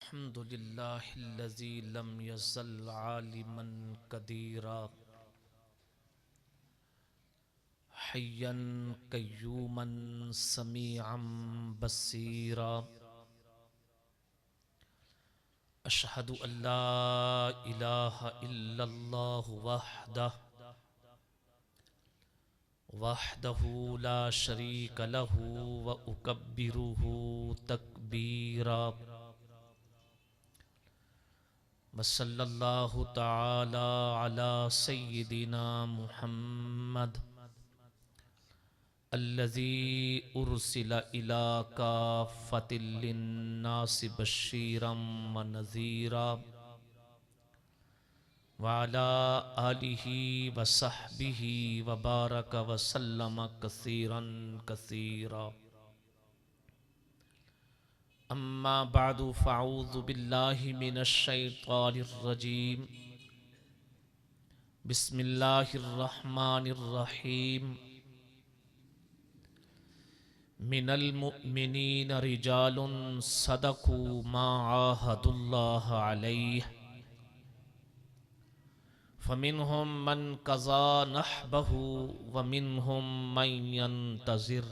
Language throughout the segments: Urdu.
الحمد لله الذي لم يزل عالما قديرا حيا قيوما سميعا بصيرا أشهد أن لا إله إلا الله وحده لا شريك له وأكبره تكبيرا وصلى الله تعالى على سيدنا محمد الذي أرسل إلى كافة للناس بشيرا ونذيرا وعلى آله وصحبه وبارك وسلم كثيرا كثيرا أما بعد فأعوذ بالله من الشيطان الرجيم بسم الله الرحمن الرحيم من المؤمنين رجال صدقوا ما عاهدوا الله عليه فمنهم من قضى نحبه ومنهم من ينتظر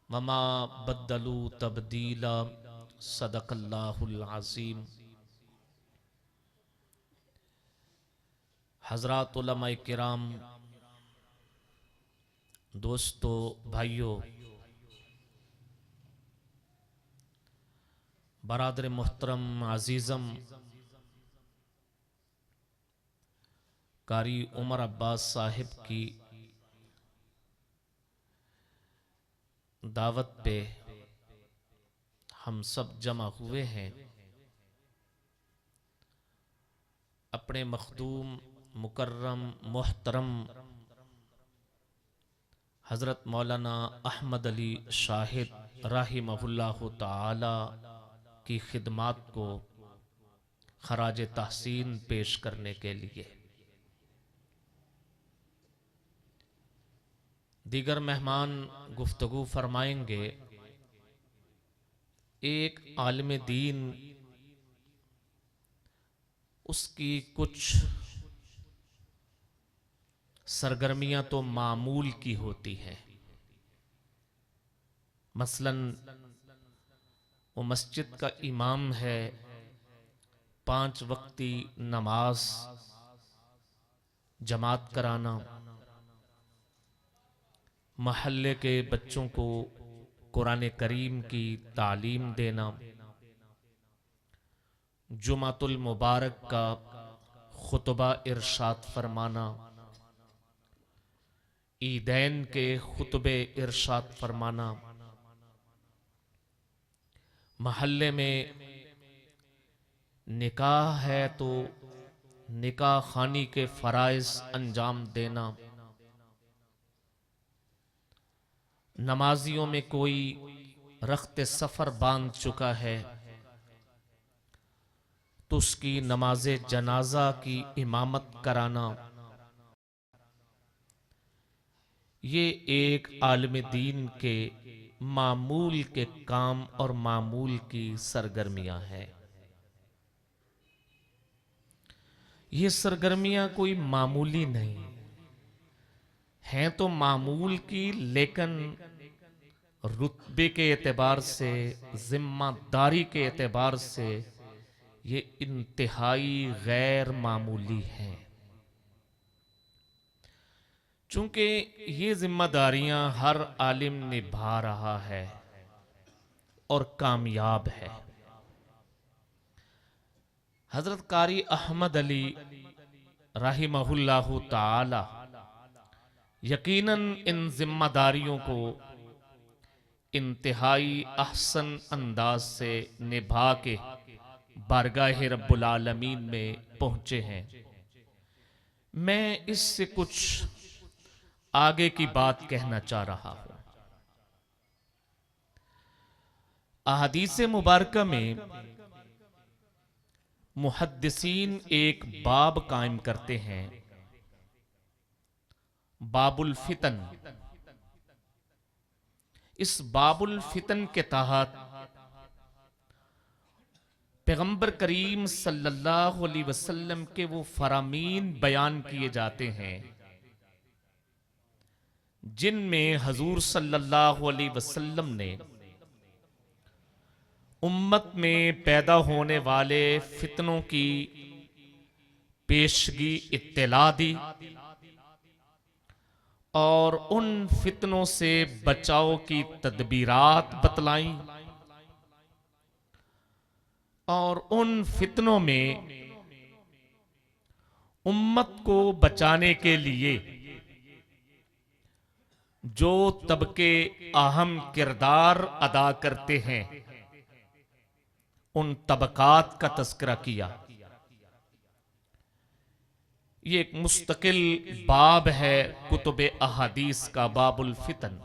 وما بدلوا تبدیلا صدق اللہ العظیم۔ حضرات علماء کرام، دوستو، بھائیو، برادر محترم عزیزم، قاری عمر عباس صاحب کی دعوت پہ ہم سب جمع ہوئے ہیں۔ اپنے مخدوم، مکرم، محترم حضرت مولانا احمد علی شاہد رحمہ اللہ تعالی کی خدمات کو خراج تحسین پیش کرنے کے لیے دیگر مہمان گفتگو فرمائیں گے۔ ایک عالم دین، اس کی کچھ سرگرمیاں تو معمول کی ہوتی ہیں۔ مثلاً وہ مسجد کا امام ہے، 5 وقتی نماز جماعت کرانا، محلے کے بچوں کو قرآن کریم کی تعلیم دینا، جمعۃ المبارک کا خطبہ ارشاد فرمانا، عیدین کے خطبے ارشاد فرمانا، محلے میں نکاح ہے تو نکاح خوانی کے فرائض انجام دینا، نمازیوں میں کوئی رخت سفر باندھ چکا ہے تو اس کی نماز جنازہ کی امامت کرانا، یہ ایک عالم دین کے معمول کے کام اور معمول کی سرگرمیاں ہیں۔ یہ سرگرمیاں کوئی معمولی نہیں ہیں، تو معمول کی، لیکن رتبے کے اعتبار سے، ذمہ داری کے اعتبار سے یہ انتہائی غیر معمولی ہیں، چونکہ یہ ذمہ داریاں ہر عالم نبھا رہا ہے اور کامیاب ہے۔ حضرت قاری احمد علی رحمہ اللہ تعالی یقیناً ان ذمہ داریوں کو انتہائی احسن انداز سے نبھا کے بارگاہ رب العالمین میں پہنچے ہیں۔ میں اس سے کچھ آگے کی بات کہنا چاہ رہا ہوں۔ احادیث مبارکہ میں محدثین ایک باب قائم کرتے ہیں، باب الفتن۔ اس باب الفتن کے تحت پیغمبر کریم صلی اللہ علیہ وسلم کے وہ فرامین بیان کیے جاتے ہیں جن میں حضور صلی اللہ علیہ وسلم نے امت میں پیدا ہونے والے فتنوں کی پیشگی اطلاع دی اور ان فتنوں سے بچاؤ کی تدبیرات بتلائیں، اور ان فتنوں میں امت کو بچانے کے لیے جو طبقے اہم کردار ادا کرتے ہیں ان طبقات کا تذکرہ کیا۔ یہ ایک مستقل باب ہے کتب احادیث کا، باب الفتن۔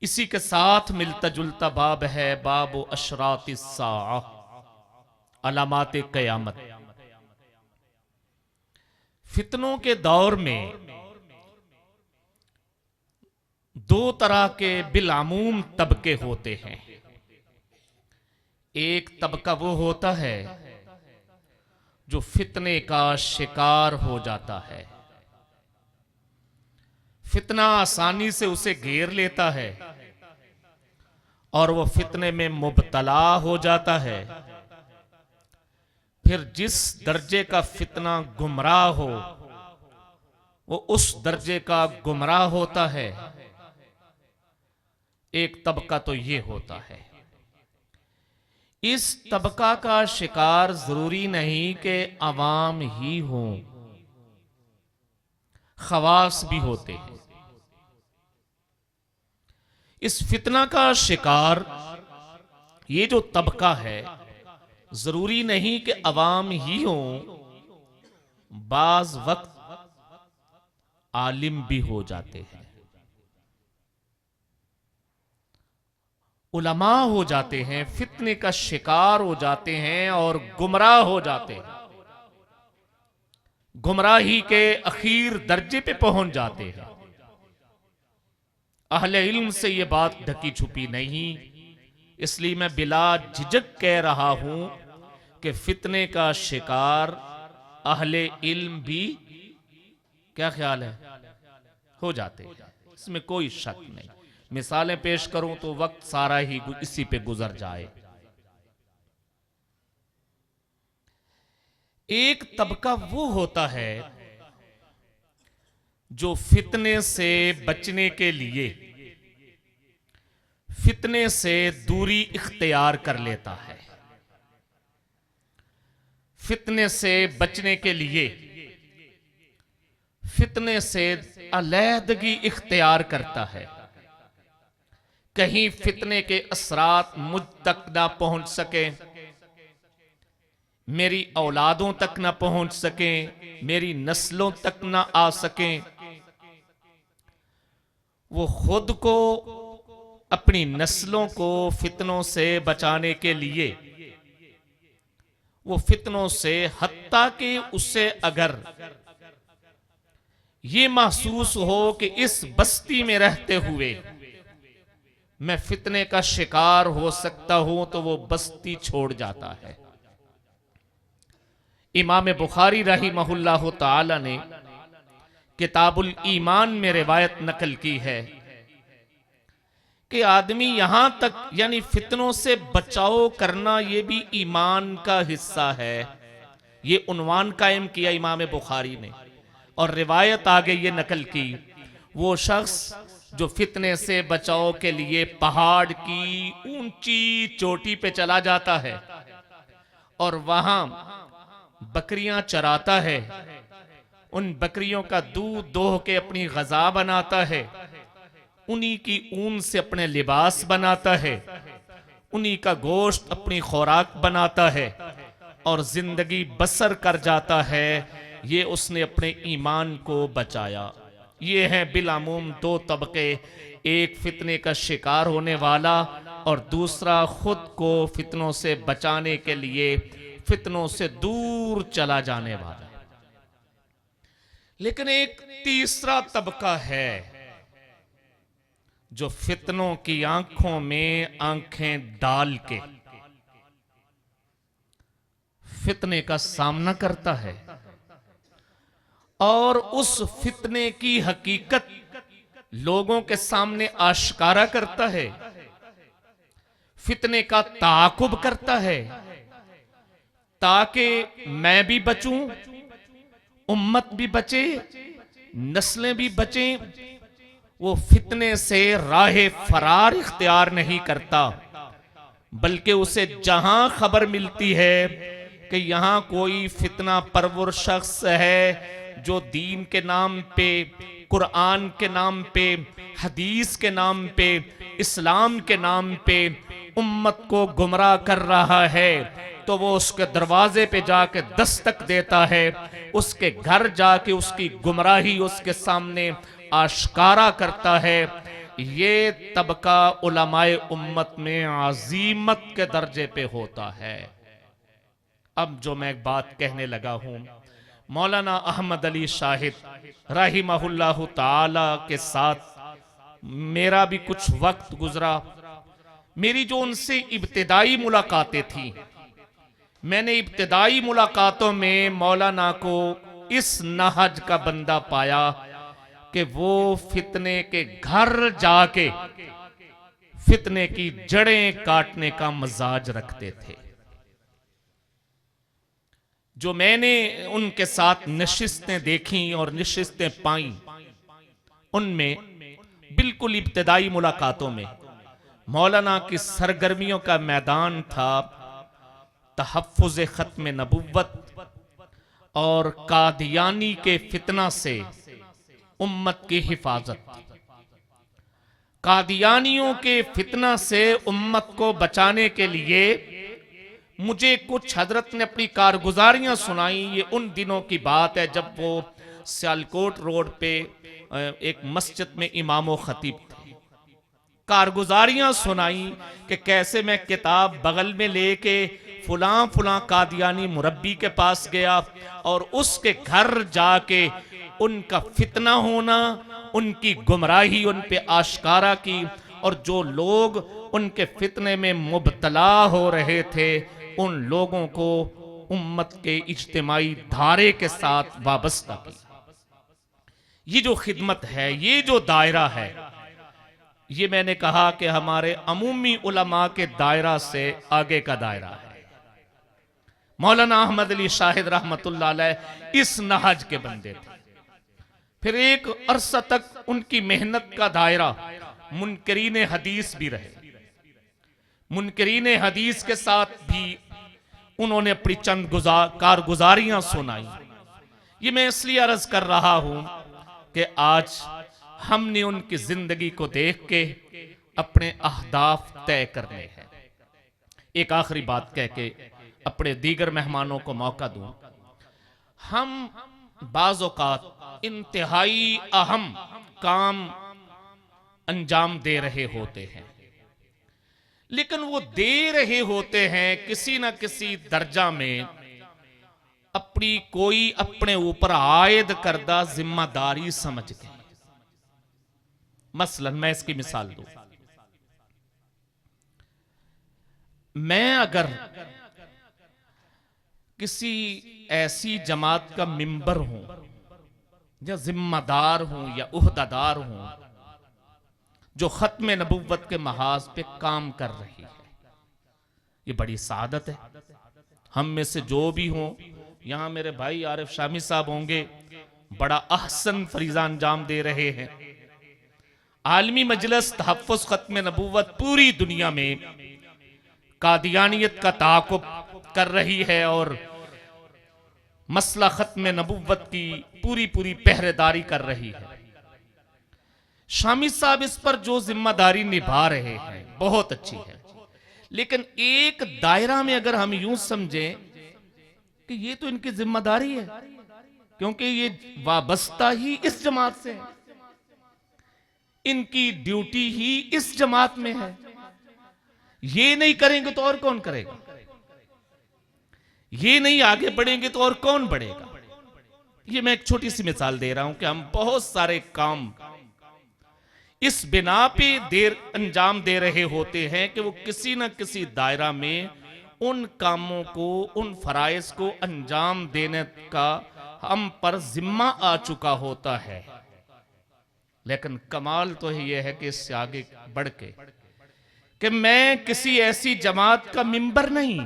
اسی کے ساتھ ملتا جلتا باب ہے باب اشراط الساعہ، علامات قیامت۔ فتنوں کے دور میں دو طرح کے بالعموم طبقے ہوتے ہیں۔ ایک طبقہ وہ ہوتا ہے جو فتنے کا شکار ہو جاتا ہے، فتنہ آسانی سے اسے گھیر لیتا ہے اور وہ فتنے میں مبتلا ہو جاتا ہے۔ پھر جس درجے کا فتنہ گمراہ ہو وہ اس درجے کا گمراہ ہوتا ہے۔ ایک طبقہ تو یہ ہوتا ہے۔ اس طبقہ کا شکار ضروری نہیں کہ عوام ہی ہوں، خواص بھی ہوتے ہیں۔ اس فتنہ کا شکار یہ جو طبقہ ہے ضروری نہیں کہ عوام ہی ہوں، بعض وقت عالم بھی ہو جاتے ہیں، علماء ہو جاتے ہیں، فتنے کا شکار ہو جاتے ہیں اور گمراہ ہو جاتے ہیں، گمراہی کے اخیر درجے پہ پہنچ جاتے ہیں۔ اہل علم سے یہ بات ڈھکی چھپی نہیں، اس لیے میں بلا جھجک کہہ رہا ہوں کہ فتنے کا شکار اہل علم بھی کیا خیال ہے ہو جاتے ہیں، اس میں کوئی شک نہیں۔ مثالیں پیش کروں تو وقت سارا ہی اسی پہ گزر جائے۔ ایک طبقہ وہ ہوتا ہے جو فتنے سے بچنے کے لیے فتنے سے دوری اختیار کر لیتا ہے، فتنے سے بچنے کے لیے فتنے سے علیحدگی اختیار کرتا ہے، کہیں فتنے کے اثرات مجھ تک نہ پہنچ سکیں، میری اولادوں تک نہ پہنچ سکیں، میری نسلوں تک نہ آ سکیں۔ وہ خود کو، اپنی نسلوں کو فتنوں سے بچانے کے لیے وہ فتنوں سے، حتیٰ کہ اسے اگر یہ محسوس ہو کہ اس بستی میں رہتے ہوئے میں فتنے کا شکار ہو سکتا ہوں، تو وہ بستی چھوڑ جاتا ہے۔ امام بخاری رحمہ اللہ تعالی نے کتاب الایمان میں روایت نقل کی ہے کہ آدمی یہاں تک، یعنی فتنوں سے بچاؤ کرنا یہ بھی ایمان کا حصہ ہے، یہ عنوان قائم کیا امام بخاری نے، اور روایت آگے یہ نقل کی، وہ شخص جو فتنے سے بچاؤ کے لیے پہاڑ کی اونچی چوٹی پہ چلا جاتا ہے اور وہاں بکریاں چراتا ہے، ان بکریوں کا دودھ دوہ کے اپنی غذا بناتا ہے، انہی کی اون سے اپنے لباس بناتا ہے، انہی کا گوشت اپنی خوراک بناتا ہے اور زندگی بسر کر جاتا ہے، یہ اس نے اپنے ایمان کو بچایا۔ یہ ہیں بالعموم دو طبقے، ایک فتنے کا شکار ہونے والا اور دوسرا خود کو فتنوں سے بچانے کے لیے فتنوں سے دور چلا جانے والا۔ لیکن ایک تیسرا طبقہ ہے جو فتنوں کی آنکھوں میں آنکھیں ڈال کے فتنے کا سامنا کرتا ہے اور اس فتنے کی حقیقت لوگوں کے سامنے آشکارا کرتا ہے، فتنے کا تعاقب کرتا ہے تاکہ میں بھی بچوں، امت بھی بچے، نسلیں بھی بچیں۔ وہ فتنے سے راہ فرار اختیار نہیں کرتا، بلکہ اسے جہاں خبر ملتی ہے کہ یہاں کوئی فتنہ پرور شخص ہے جو دین کے نام پہ، قرآن کے نام پہ، حدیث کے نام پہ، اسلام کے نام پہ امت کو گمراہ کر رہا ہے، تو وہ اس کے دروازے پہ جا کے دستک دیتا ہے، اس کے گھر جا کے اس کی گمراہی اس کے سامنے آشکارا کرتا ہے۔ یہ طبقہ علماء امت میں عظیمت کے درجے پہ ہوتا ہے۔ اب جو میں ایک بات کہنے لگا ہوں، مولانا احمد علی شاہد رحمہ اللہ تعالی کے ساتھ میرا بھی کچھ وقت گزرا۔ میری جو ان سے ابتدائی ملاقاتیں تھیں، میں نے ابتدائی ملاقاتوں میں مولانا کو اس نہج کا بندہ پایا کہ وہ فتنے کے گھر جا کے فتنے کی جڑیں کاٹنے کا مزاج رکھتے تھے۔ جو میں نے ان کے ساتھ نشستیں دیکھیں اور نشستیں پائیں، ان میں بالکل ابتدائی ملاقاتوں میں مولانا کی سرگرمیوں کا میدان تھا تحفظ ختم نبوت اور قادیانی کے فتنہ سے امت کی حفاظت۔ قادیانیوں کے فتنہ سے امت کو بچانے کے لیے مجھے کچھ حضرت نے اپنی کارگزاریاں سنائیں۔ یہ ان دنوں کی بات ہے جب وہ سیالکوٹ روڈ پہ ایک مسجد میں امام و خطیب تھے۔ کارگزاریاں سنائیں کہ کیسے میں کتاب بغل میں لے کے فلاں فلاں قادیانی مربی کے پاس گیا اور اس کے گھر جا کے ان کا فتنہ ہونا، ان کی گمراہی ان پہ آشکارا کی، اور جو لوگ ان کے فتنے میں مبتلا ہو رہے تھے ان لوگوں کو امت کے اجتماعی دھارے کے ساتھ وابستہ کی۔ یہ جو خدمت ہے، یہ جو دائرہ ہے، یہ میں نے کہا کہ ہمارے عمومی علماء کے دائرہ سے آگے کا دائرہ ہے۔ مولانا احمد علی شاہد رحمت اللہ علیہ اس نہج کے بندے تھے۔ پھر ایک عرصہ تک ان کی محنت کا دائرہ منکرین حدیث بھی رہے۔ منکرین حدیث کے ساتھ بھی انہوں نے اپنی چند کارگزاریاں سنائی۔ یہ میں اس لیے عرض کر رہا ہوں کہ آج ہم نے ان کی زندگی کو دیکھ کے اپنے اہداف طے کرنے ہیں۔ ایک آخری بات کہہ کے اپنے دیگر مہمانوں کو موقع دوں۔ ہم بعض اوقات انتہائی اہم کام انجام دے رہے ہوتے ہیں، لیکن وہ دے رہے ہوتے ہیں کسی نہ کسی درجہ میں اپنی کوئی اپنے اوپر عائد کردہ ذمہ داری سمجھ کے۔ مثلا میں اس کی مثال دوں، میں اگر کسی ایسی جماعت کا ممبر ہوں یا ذمہ دار ہوں یا عہدیدار ہوں جو ختم نبوت کے محاذ پہ کام کر رہی ہے، یہ بڑی سعادت ہے۔ ہم میں سے جو بھی ہوں، یہاں میرے بھائی عارف شامی صاحب ہوں گے، بڑا احسن فریضہ انجام دے رہے ہیں۔ عالمی مجلس تحفظ ختم نبوت پوری دنیا میں قادیانیت کا تعاقب کر رہی ہے اور مسئلہ ختم نبوت کی پوری پہرے داری کر رہی ہے۔ شامی صاحب اس پر جو ذمہ داری نبھا رہے ہیں بہت اچھی ہے، لیکن ایک دائرہ میں اگر ہم یوں سمجھیں کہ یہ تو ان کی ذمہ داری ہے کیونکہ یہ وابستہ ہی اس جماعت سے ہے، ان کی ڈیوٹی ہی اس جماعت میں ہے، یہ نہیں کریں گے تو اور کون کرے گا؟ یہ نہیں آگے بڑھیں گے تو اور کون بڑھے گا؟ یہ میں ایک چھوٹی سی مثال دے رہا ہوں کہ ہم بہت سارے کام اس بنا پہ انجام دے رہے ہوتے ہیں کہ وہ کسی نہ کسی دائرہ میں ان کاموں کو، ان فرائض کو انجام دینے کا ہم پر ذمہ آ چکا ہوتا ہے۔ لیکن کمال تو یہ ہے کہ اس سے آگے بڑھ کے کہ میں کسی ایسی جماعت کا ممبر نہیں،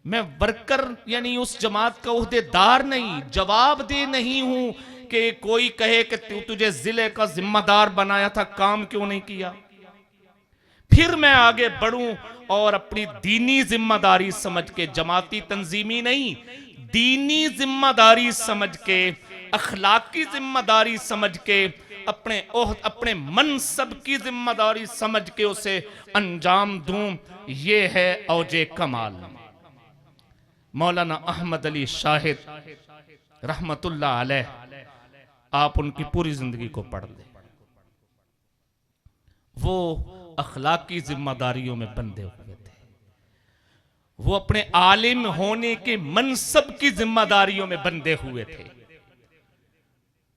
میں ورکر یعنی اس جماعت کا عہدیدار نہیں، جواب دہ نہیں ہوں کہ کوئی کہے کہ تجھے ضلع کا ذمہ دار بنایا تھا، کام کیوں نہیں کیا۔ پھر میں آگے بڑھوں اور اپنی دینی ذمہ داری سمجھ کے، جماعتی تنظیمی نہیں، دینی ذمہ داری سمجھ کے، اخلاقی ذمہ داری سمجھ کے، اپنے منصب کی ذمہ داری سمجھ کے اسے انجام دوں۔ یہ ہے اوج کمال۔ مولانا احمد علی شاہد رحمت اللہ علیہ، آپ ان کی پوری زندگی کو پڑھ لیں، وہ اخلاقی ذمہ داریوں میں بندھے ہوئے تھے، وہ اپنے عالم ہونے کے منصب کی ذمہ داریوں میں بندھے ہوئے تھے۔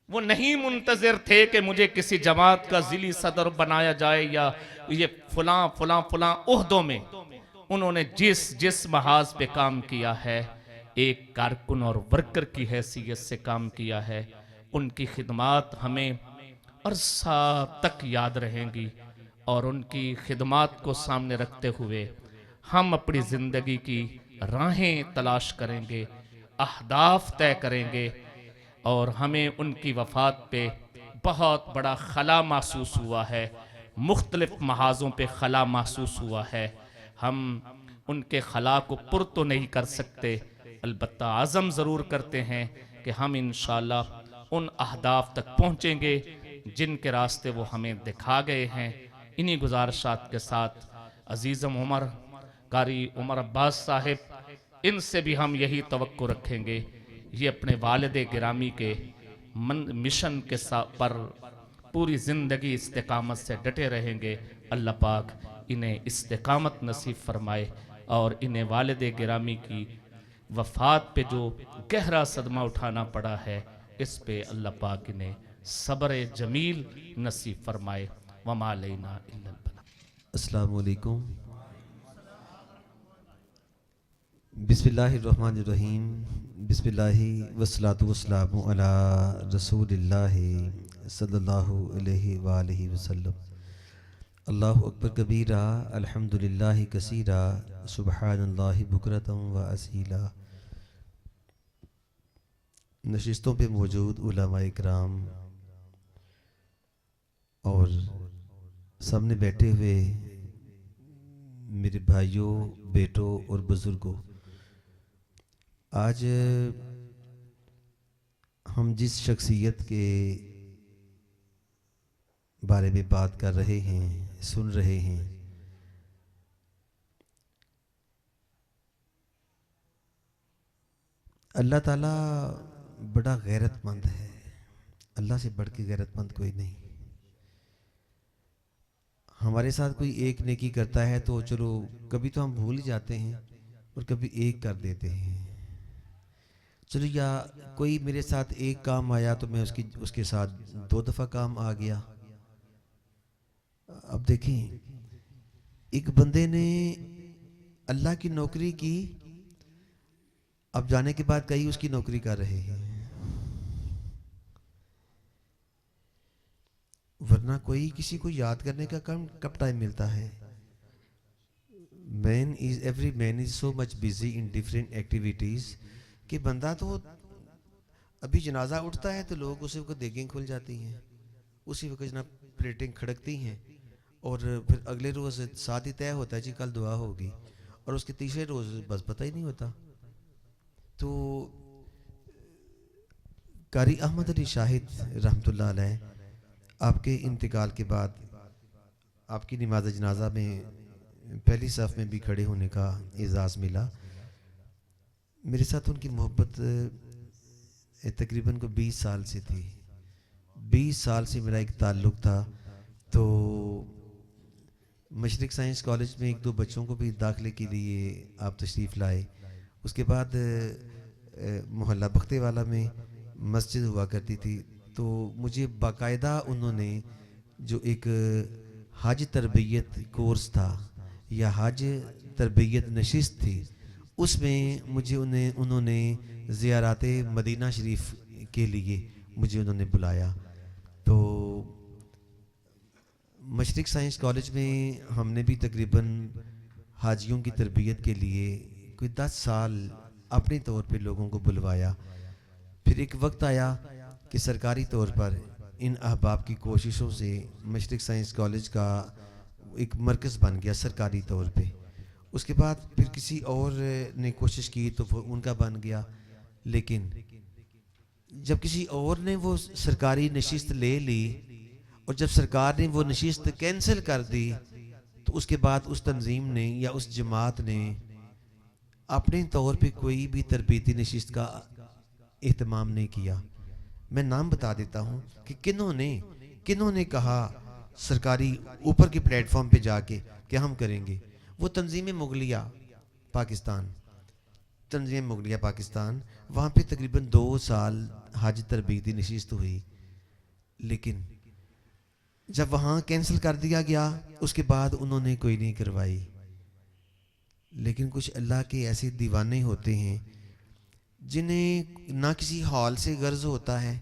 وہ نہیں منتظر تھے کہ مجھے کسی جماعت کا ضلعی صدر بنایا جائے یا یہ فلاں فلاں فلاں عہدوں میں۔ انہوں نے جس محاذ پہ کام کیا ہے، ایک کارکن اور ورکر کی حیثیت سے کام کیا ہے، ان کی خدمات ہمیں عرصہ تک یاد رہیں گی، اور ان کی خدمات کو سامنے رکھتے ہوئے ہم اپنی زندگی کی راہیں تلاش کریں گے، اہداف طے کریں گے، اور ہمیں ان کی وفات پہ بہت بڑا خلا محسوس ہوا ہے، مختلف محاذوں پہ خلا محسوس ہوا ہے۔ ہم ان کے خلا کو پر تو نہیں کر سکتے، البتہ عزم ضرور کرتے ہیں کہ ہم انشاءاللہ ان اہداف تک پہنچیں گے جن کے راستے وہ ہمیں دکھا گئے ہیں۔ انہی گزارشات کے ساتھ عزیزم قاری عمر عباس صاحب، ان سے بھی ہم یہی توقع رکھیں گے، یہ اپنے والد گرامی کے مشن کے پر پوری زندگی استقامت سے ڈٹے رہیں گے۔ اللہ پاک انہیں استقامت نصیب فرمائے، اور انہیں والد گرامی کی وفات پہ جو گہرا صدمہ اٹھانا پڑا ہے، اس پہ اللہ پاک انہیں صبر جمیل نصیب فرمائے۔ وما علینا الا البلاغ۔ السلام علیکم۔ بسم اللہ الرحمن الرحیم۔ بسم اللہ والصلاة والسلام علی رسول اللہ صلی اللہ علیہ وآلہ وسلم۔ اللہ اکبر کبیرہ، الحمدللہ کثیرہ، سبحان اللہ بکرۃ و اصیلا۔ نشستوں پہ موجود علماء اکرام اور سامنے بیٹھے ہوئے میرے بھائیوں، بیٹوں اور بزرگوں، آج ہم جس شخصیت کے بارے میں بات کر رہے ہیں، سن رہے ہیں، اللہ تعالیٰ بڑا غیرت مند ہے۔ اللہ سے بڑھ کے غیرت مند کوئی نہیں۔ ہمارے ساتھ کوئی ایک نیکی کرتا ہے تو چلو کبھی تو ہم بھول جاتے ہیں اور کبھی ایک کر دیتے ہیں، چلو، یا کوئی میرے ساتھ ایک کام آیا تو میں اس کے ساتھ 2 دفعہ کام آ گیا۔ اب دیکھیں، ایک بندے نے اللہ کی نوکری کی، اب جانے کے بعد کئی اس کی نوکری کر رہے ہیں، ورنہ کوئی کسی کو یاد کرنے کا کب ٹائم ملتا ہے؟ every man is so much busy in different activities کہ بندہ تو ابھی جنازہ اٹھتا ہے تو لوگ اسی وقت دیگیں کھل جاتی ہیں، اسی وقت جناب پلیٹیں کھڑکتی ہیں، اور پھر اگلے روز ساتھ ہی طے ہوتا ہے جی کل دعا ہوگی، اور اس کے تیسرے روز بس پتہ ہی نہیں ہوتا۔ تو قاری احمد علی شاہد رحمت اللہ علیہ، آپ کے انتقال کے بعد آپ کی نماز جنازہ میں پہلی صف میں بھی کھڑے ہونے کا اعزاز ملا۔ میرے ساتھ ان کی محبت تقریباً 20 سال سے تھی، 20 سال سے میرا ایک تعلق تھا۔ تو مشرق سائنس کالج میں 1-2 بچوں کو بھی داخلے کے لیے آپ تشریف لائے۔ اس کے بعد محلہ بختے والا میں مسجد ہوا کرتی تھی، تو مجھے باقاعدہ انہوں نے جو ایک حج تربیت کورس تھا، یا حج تربیت نشست تھی، اس میں مجھے انہوں نے زیارات مدینہ شریف کے لیے مجھے انہوں نے بلایا. تو مشرق سائنس کالج میں ہم نے بھی تقریباً حاجیوں کی تربیت کے لیے کوئی 10 سال اپنے طور پہ لوگوں کو بلوایا. پھر ایک وقت آیا کہ سرکاری طور پر ان احباب کی کوششوں سے مشرق سائنس کالج کا ایک مرکز بن گیا سرکاری طور پہ. اس کے بعد پھر کسی اور نے کوشش کی تو وہ ان کا بن گیا. لیکن جب کسی اور نے وہ سرکاری نشست لے لی اور جب سرکار نے وہ نشست کینسل کر دی تو اس کے بعد اس تنظیم نے یا اس جماعت نے اپنے طور پہ کوئی بھی تربیتی نشست کا اہتمام نہیں کیا. میں نام بتا دیتا ہوں کہ کنہوں نے کہا سرکاری اوپر کے پلیٹ فارم پہ جا کے کہ ہم کریں گے. وہ تنظیم مغلیہ پاکستان، وہاں پہ تقریباً 2 سال حج تربیتی نشست ہوئی. لیکن جب وہاں کینسل کر دیا گیا اس کے بعد انہوں نے کوئی نہیں کروائی. لیکن کچھ اللہ کے ایسے دیوانے ہوتے ہیں جنہیں نہ کسی ہال سے غرض ہوتا ہے،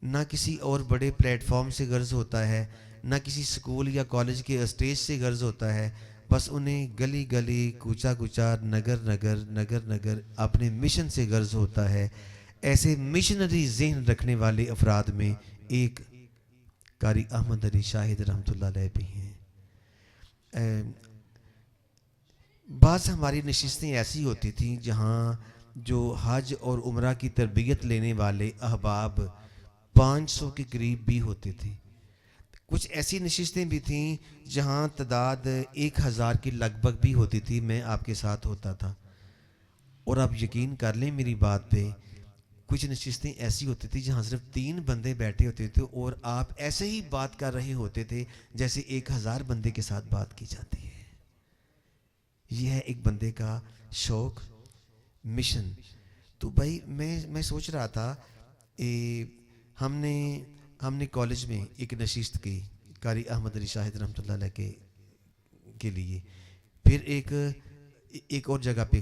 نہ کسی اور بڑے پلیٹ فارم سے غرض ہوتا ہے، نہ کسی سکول یا کالج کے اسٹیج سے غرض ہوتا ہے. بس انہیں گلی گلی کوچا کوچا نگر نگر اپنے مشن سے غرض ہوتا ہے. ایسے مشنری ذہن رکھنے والے افراد میں ایک قاری احمد علی شاہد رحمۃ اللہ علیہ بھی ہیں. بعض ہماری نشستیں ایسی ہوتی تھیں جہاں جو حج اور عمرہ کی تربیت لینے والے احباب 500 کے قریب بھی ہوتے تھے. کچھ ایسی نشستیں بھی تھیں جہاں تعداد 1000 کی لگ بھگ بھی ہوتی تھی. میں آپ کے ساتھ ہوتا تھا اور آپ یقین کر لیں میری بات پہ، کچھ نشستیں ایسی ہوتی تھی جہاں صرف 3 بندے بیٹھے ہوتے تھے اور آپ ایسے ہی بات کر رہے ہوتے تھے جیسے 1000 بندے کے ساتھ بات کی جاتی ہے. یہ ہے ایک بندے کا شوق، مشن. تو بھائی میں سوچ رہا تھا ہم نے کالج میں ایک نشست کی قاری احمد علی شاہد رحمۃ اللہ علیہ کے لیے. پھر ایک اور جگہ پہ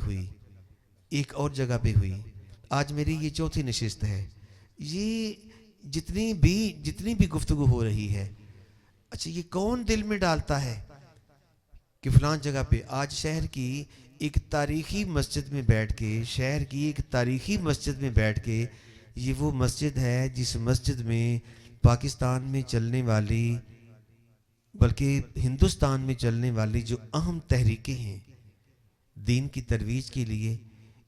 ہوئی. آج میری یہ 4تھی نشست ہے. یہ جتنی بھی گفتگو ہو رہی ہے، اچھا یہ کون دل میں ڈالتا ہے کہ فلاں جگہ پہ آج شہر کی ایک تاریخی مسجد میں بیٹھ کے یہ وہ مسجد ہے جس مسجد میں پاکستان میں چلنے والی بلکہ ہندوستان میں چلنے والی جو اہم تحریکیں ہیں دین کی ترویج کے لیے،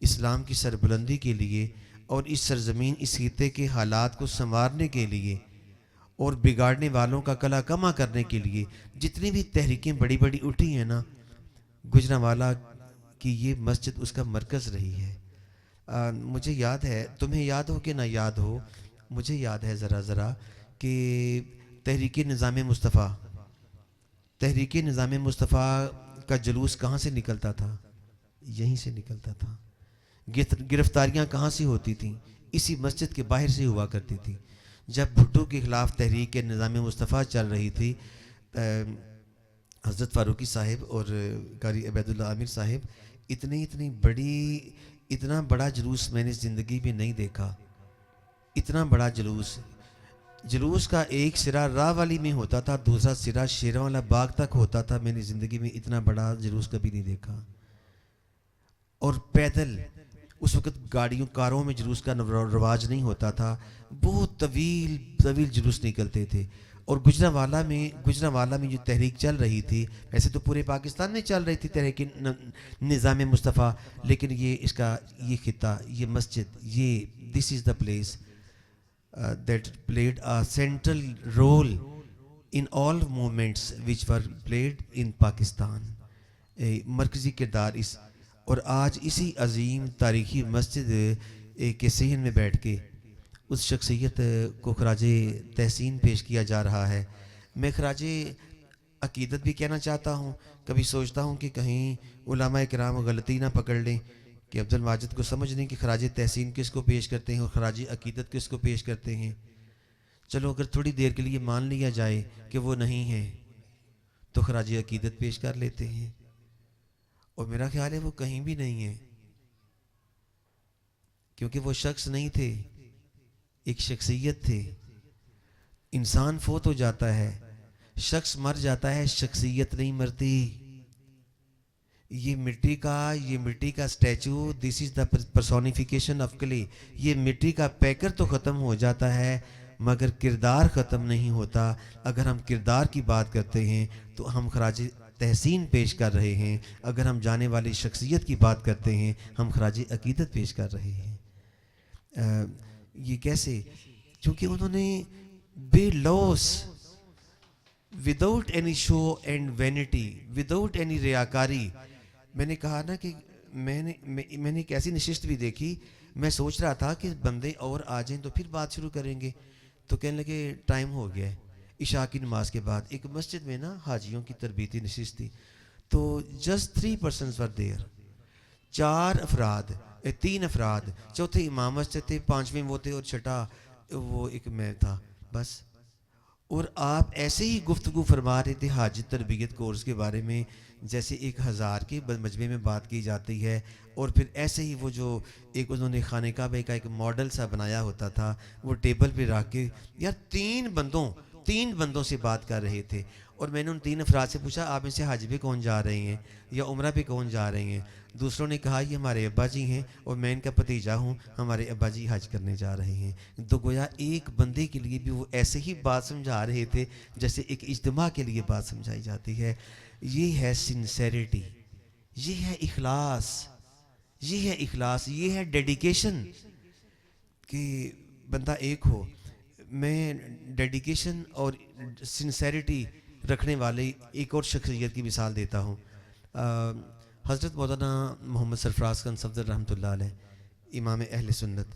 اسلام کی سربلندی کے لیے اور اس سرزمین اس خطے کے حالات کو سنوارنے کے لیے اور بگاڑنے والوں کا کلا کما کرنے کے لیے جتنی بھی تحریکیں بڑی بڑی اٹھی ہیں نا، گجرانوالہ کی یہ مسجد اس کا مرکز رہی ہے. مجھے یاد ہے، تمہیں یاد ہو کہ نہ یاد ہو، مجھے یاد ہے ذرا کہ تحریک نظام مصطفیٰ کا جلوس کہاں سے نکلتا تھا؟ یہیں سے نکلتا تھا. گرفتاریاں کہاں سے ہوتی تھیں؟ اسی مسجد کے باہر سے ہوا کرتی تھی. جب بھٹو کے خلاف تحریک نظام مصطفیٰ چل رہی تھی، حضرت فاروقی صاحب اور قاری عبید اللہ عامر صاحب اتنا بڑا جلوس میں نے زندگی میں نہیں دیکھا. اتنا بڑا جلوس کا ایک سرا راہ والی میں ہوتا تھا، دوسرا سرا شیروالا باغ تک ہوتا تھا. میں نے زندگی میں اتنا بڑا جلوس کبھی نہیں دیکھا. اور پیدل اس وقت کاروں میں جلوس کا رواج نہیں ہوتا تھا، بہت طویل جلوس نکلتے تھے. اور گجرانوالہ میں جو تحریک چل رہی تھی، ویسے تو پورے پاکستان میں چل رہی تھی تحریک نظام مصطفیٰ، لیکن یہ خطہ، یہ مسجد، this is the place that played a central role in all movements which were played in Pakistan. مرکزی کردار اور آج اسی عظیم تاریخی مسجد کے صحن میں بیٹھ کے اس شخصیت کو خراج تحسین پیش کیا جا رہا ہے. میں خراج عقیدت بھی کہنا چاہتا ہوں. کبھی سوچتا ہوں کہ کہیں علماء کرام غلطی نہ پکڑ لیں کہ عبد الماجد کو سمجھ لیں کہ خراج تحسین کس کو پیش کرتے ہیں اور خراج عقیدت کس کو پیش کرتے ہیں. چلو اگر تھوڑی دیر کے لیے مان لیا جائے کہ وہ نہیں ہے تو خراج عقیدت پیش کر لیتے ہیں. اور میرا خیال ہے وہ کہیں بھی نہیں ہے، کیونکہ وہ شخص نہیں تھے، ایک شخصیت تھے. انسان فوت ہو جاتا ہے، شخص مر جاتا ہے، شخصیت نہیں مرتی. یہ مٹی کا statue, this is the personification of clay. یہ مٹی کا پیکر تو ختم ہو جاتا ہے مگر کردار ختم نہیں ہوتا. اگر ہم کردار کی بات کرتے ہیں تو ہم خراج تحسین پیش کر رہے ہیں، اگر ہم جانے والی شخصیت کی بات کرتے ہیں ہم خراج عقیدت پیش کر رہے ہیں. یہ کیسے؟ چونکہ انہوں نے بے لوس، without any show and vanity, without any ریاکاری. میں نے کہا نا کہ میں نے ایک ایسی نشست بھی دیکھی، میں سوچ رہا تھا کہ بندے اور آ جائیں تو پھر بات شروع کریں گے، تو کہنے لگے ٹائم ہو گیا ہے. عشاء کی نماز کے بعد ایک مسجد میں نا حاجیوں کی تربیتی نشست تھی، تو جسٹ 3 persons were there. 3 افراد، چوتھے امام مسجد تھے، 5ویں وہ تھے اور چھٹا وہ ایک میں تھا بس. اور آپ ایسے ہی گفتگو فرما رہے تھے حاجی تربیت کورس کے بارے میں جیسے 1000 کے مجمع میں بات کی جاتی ہے. اور پھر ایسے ہی وہ جو ایک انہوں نے خانہ کعبہ کا ایک ماڈل سا بنایا ہوتا تھا وہ ٹیبل پہ رکھ کے یار 3 بندوں سے بات کر رہے تھے. اور میں نے ان 3 افراد سے پوچھا آپ میں سے حج پہ کون جا رہے ہیں یا عمرہ پہ کون جا رہے ہیں؟ دوسروں نے کہا یہ ہمارے ابا جی ہیں اور میں ان کا بھتیجا ہوں، ہمارے ابا جی حج کرنے جا رہے ہیں. تو گویا ایک بندے کے لیے بھی وہ ایسے ہی بات سمجھا رہے تھے جیسے ایک اجتماع کے لیے بات سمجھائی جاتی ہے. یہ ہے سنسیریٹی، یہ ہے اخلاص، یہ ہے ڈیڈیکیشن کہ بندہ ایک ہو. میں ڈیڈیکیشن اور سنسیریٹی رکھنے والے ایک اور شخصیت کی مثال دیتا ہوں. حضرت مولانا محمد سرفراز خان صفدر رحمۃ اللہ علیہ، امام اہل سنت.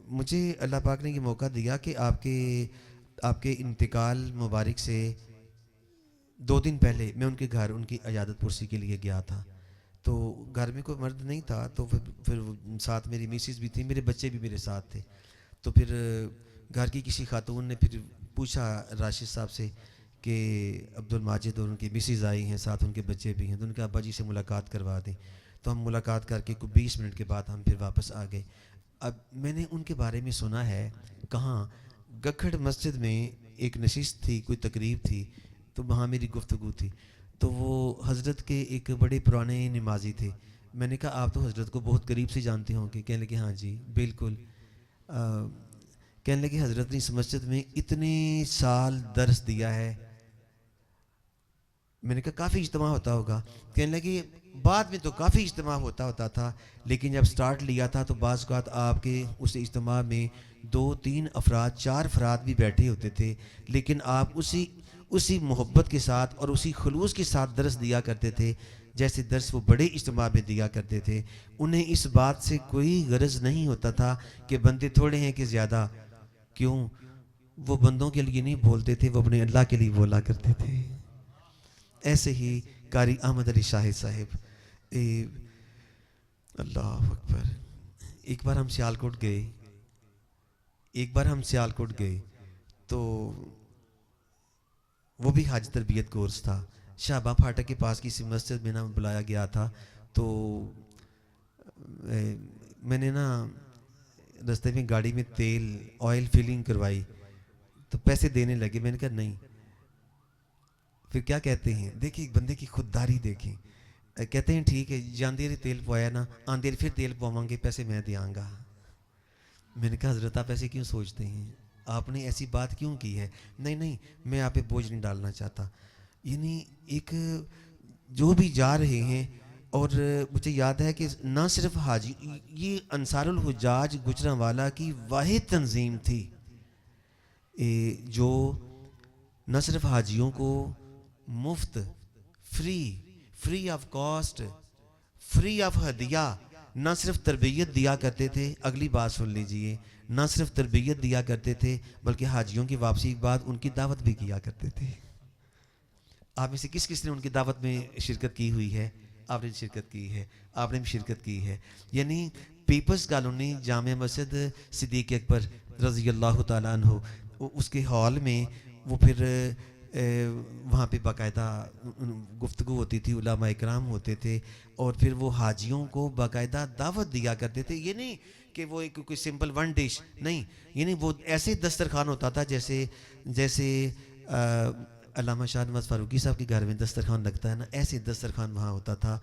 مجھے اللہ پاک نے یہ موقع دیا کہ آپ کے انتقال مبارک سے 2 دن پہلے میں ان کے گھر ان کی عیادت پرسی کے لیے گیا تھا. تو گھر میں کوئی مرد نہیں تھا، تو پھر ساتھ میری میسز بھی تھی، میرے بچے بھی میرے ساتھ تھے. تو پھر گھر کی کسی خاتون نے پھر پوچھا راشد صاحب سے کہ عبد الماجد اور ان کی میسز آئی ہیں، ساتھ ان کے بچے بھی ہیں، تو ان کے ابا جی سے ملاقات کروا دیں. تو ہم ملاقات کر کے 20 منٹ کے بعد ہم پھر واپس آ گئے. اب میں نے ان کے بارے میں سنا ہے، کہاں گکھڑ مسجد میں ایک نشست تھی، کوئی تقریب تھی، تو وہاں میری گفتگو تھی. تو وہ حضرت کے ایک بڑے پرانے نمازی تھے. میں نے کہا آپ تو حضرت کو بہت قریب سے جانتے ہوں گے؟ کہنے لگے ہاں جی بالکل. کہنے لگے حضرت نے اس مسجد میں اتنے سال درس دیا ہے. میں نے کہا کافی اجتماع ہوتا ہوگا؟ کہنے لگے بعد میں تو کافی اجتماع ہوتا تھا، لیکن جب سٹارٹ لیا تھا تو بعض اوقات آپ کے اس اجتماع میں 2-3 افراد 4 افراد بھی بیٹھے ہوتے تھے، لیکن آپ اسی محبت کے ساتھ اور اسی خلوص کے ساتھ درس دیا کرتے تھے جیسے درس وہ بڑے اجتماع میں دیا کرتے تھے. انہیں اس بات سے کوئی غرض نہیں ہوتا تھا کہ بندے تھوڑے ہیں کہ زیادہ. کیوں؟ وہ بندوں کے لیے نہیں بولتے تھے، وہ اپنے اللہ کے لیے بولا کرتے تھے. ایسے ہی قاری احمد علی شاہد صاحب، اللہ اکبر. ایک بار ہم سیالکوٹ گئے تو وہ بھی حج تربیت کورس تھا. شہبہ پھاٹک کے پاس کسی مسجد میں نا بلایا گیا تھا. تو میں نے نا رستے میں گاڑی میں آئل فلنگ کروائی تو پیسے دینے لگے. میں نے کہا نہیں. پھر کیا کہتے ہیں، دیکھیں ایک بندے کی خودداری دیکھیں. کہتے ہیں ٹھیک ہے جاندی رہی تیل پوایا نا، آندھی پھر تیل پواؤں گے، پیسے میں دیاں گا. میں نے کہا حضرت آپ ایسے کیوں سوچتے ہیں، آپ نے ایسی بات کیوں کی ہے؟ نہیں میں آپ پہ بوجھ نہیں ڈالنا چاہتا. یعنی ایک جو بھی جا رہے ہیں، اور مجھے یاد ہے کہ نہ صرف حاجی، یہ انصار الحجاج گجرانوالہ کی واحد تنظیم تھی جو نہ صرف حاجیوں کو مفت، free of cost, free of ہدیہ نہ صرف تربیت دیا کرتے تھے. اگلی بات سن لیجئے، نہ صرف تربیت دیا کرتے تھے بلکہ حاجیوں کی واپسی کے بعد ان کی دعوت بھی کیا کرتے تھے. آپ میں سے کس نے ان کی دعوت میں شرکت کی ہوئی ہے؟ آپ نے شرکت کی ہے، آپ نے بھی شرکت کی ہے. یعنی پیپلز کالونی جامع مسجد صدیق اکبر رضی اللہ تعالیٰ عنہ، اس کے ہال میں وہ پھر وہاں پہ باقاعدہ گفتگو ہوتی تھی، علماء اکرام ہوتے تھے، اور پھر وہ حاجیوں کو باقاعدہ دعوت دیا کرتے تھے. یہ نہیں کہ وہ ایک کوئی سمپل ون ڈش نہیں، یعنی وہ ایسے دسترخوان ہوتا تھا جیسے علامہ شاہ نواز فاروقی صاحب کے گھر میں دسترخوان لگتا ہے نا، ایسے دسترخوان وہاں ہوتا تھا،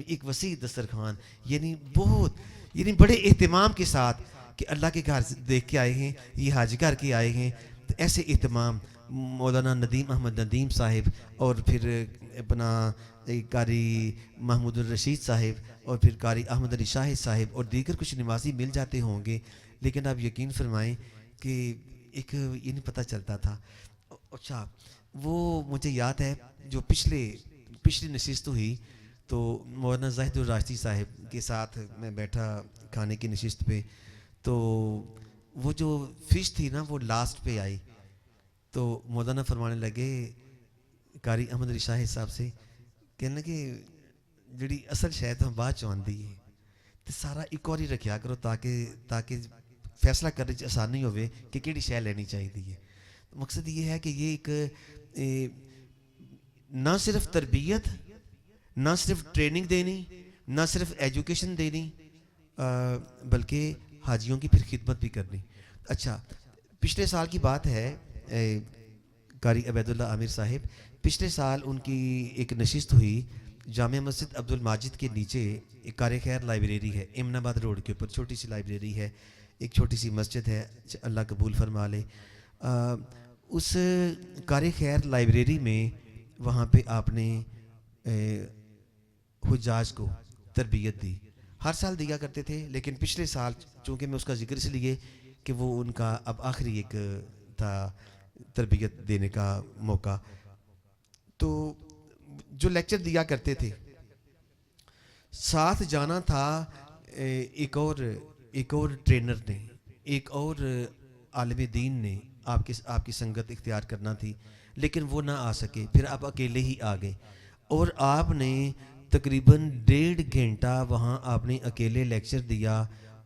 ایک وسیع دسترخوان، یعنی بڑے اہتمام کے ساتھ کہ اللہ کے گھر دیکھ کے آئے ہیں، یہ حاج گھر کے آئے ہیں، تو ایسے اہتمام. مولانا ندیم احمد ندیم صاحب، اور پھر اپنا قاری محمود الرشید صاحب، اور پھر قاری احمد علی شاہد صاحب، اور دیگر کچھ نمازی مل جاتے ہوں گے، لیکن آپ یقین فرمائیں کہ ایک یہ نہیں پتہ چلتا تھا. اچھا، وہ مجھے یاد ہے جو پچھلی نشست ہوئی تو مولانا زاہد الراشدی صاحب کے ساتھ میں بیٹھا کھانے کی نشست پہ، تو وہ جو فش تھی نا وہ لاسٹ پہ آئی، تو مولانا فرمانے لگے قاری احمد علی شاہد صاحب سے، کہنے لگے جڑی اصل شاید ہم بعد چ آندی ہے تو سارا ایک اور ہی رکھیا کرو تاکہ فیصلہ کرنے چ آسانی ہوئے کہ کیڑی شے لینی چاہیے. مقصد یہ ہے کہ یہ ایک نہ صرف تربیت، نہ صرف ٹریننگ دینی، نہ صرف ایجوکیشن دینی، بلکہ حاجیوں کی پھر خدمت بھی کرنی. اچھا، پچھلے سال کی بات ہے، قاری عبید اللہ عامر صاحب، پچھلے سال ان کی ایک نشست ہوئی جامع مسجد عبد الماجد کے نیچے. ایک قاری خیر لائبریری ہے امن آباد روڈ کے اوپر، چھوٹی سی لائبریری ہے، ایک چھوٹی سی مسجد ہے، اللہ قبول فرما لے. اس قاری خیر لائبریری میں وہاں پہ آپ نے حجاج کو تربیت دی. ہر سال دیا کرتے تھے، لیکن پچھلے سال چونکہ میں اس کا ذکر اس لیے کہ وہ ان کا اب آخری ایک تھا تربیت دینے کا موقع. تو جو لیکچر دیا کرتے تھے ساتھ جانا تھا ایک اور ٹرینر نے، ایک اور عالم دین نے، آپ کی سنگت اختیار کرنا تھی، لیکن وہ نہ آ سکے، پھر آپ اکیلے ہی آ گئے، اور آپ نے تقریباً 1.5 گھنٹہ وہاں آپ نے اکیلے لیکچر دیا